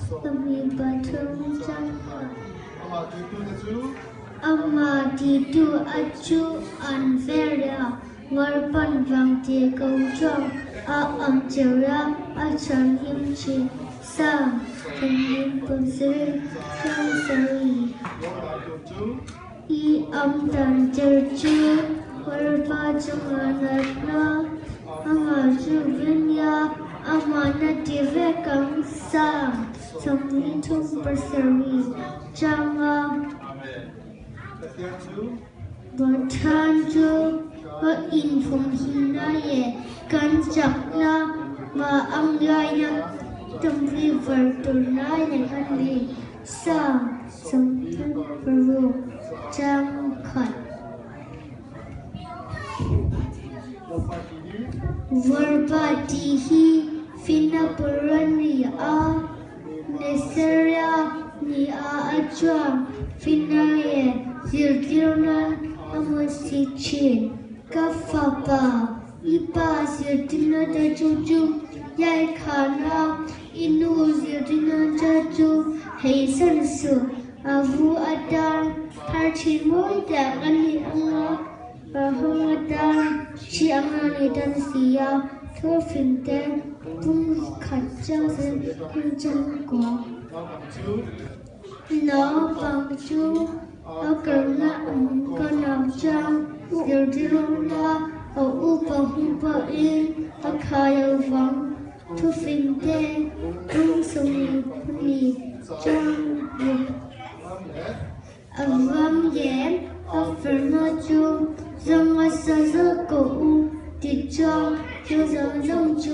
kami batung jangka. Ama titu acu anveria warpan vang ti câu trong am chera achan himchi sam kami penseri trong seri I am dan cercu warpa janganatna ama juvenya amana divekam sam samlitum perseri janga Bertanju informasinya kan jakna ma anggaya temri bertunai dengan di sa sempat perlu jangkat Verbatihi fina perania neseria ni ajam finaye zirtirona amasichin kafapa ipa zirtina jajuju yai khana inu zirtina jaju heisan su avu adan harchimoy dagani anga bahadan chi anga nidan siya thofinte tung khacha se kunjang ko nó bằng chú ở gần là con nào trang điều đi luôn ra ở u bằng hung bờ yên ở khai ở vắng thu phim tê tung sông nì trang việc ở vắng dễ ở phần nó chú dòng ở sơ sơ cổ u thì cho chú dòng chú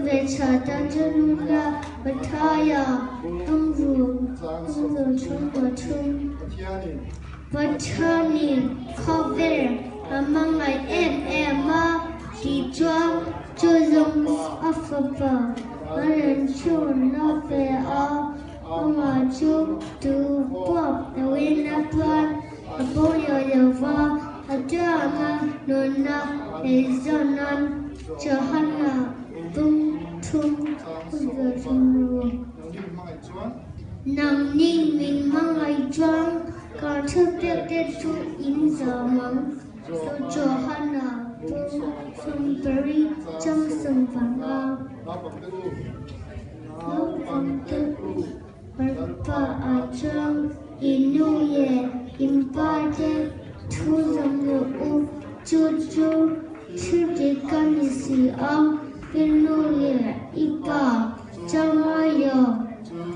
về trả tan chân ra và thay ông vừa chung và chung và chani cover among my em thì cho dùng alphabet và lần chun nó về ông mà chung từ bọc đầu in là plan và bố giờ và ở trên nôn để cho nên cho hắn là tung thung giờ chung luôn nằm ninh mình mang ngày choang còn thức việc để chú in giờ mắng rồi cho hắn là tung sông beri trong sông vàng nó vàng tự berpa ajang inu ye impade thu dòng u chu chu chữ đề can isi inu ye ipa jangayo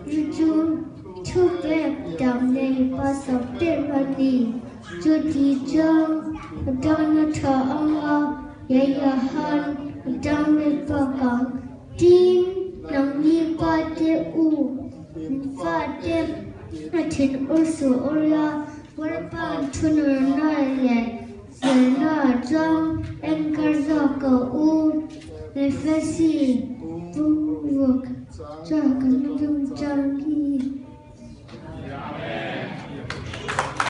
Juju Tupek Damne Pasok Terani Judi Jang Dana Ta'anga Yayahan Damne Pakang Din Nang Nipa De U Fadem Atin Ursu Ura Warpan Tunurna Ye Zerna Jang Enkarzaka U Nefesi Bungwak Jangan jangki.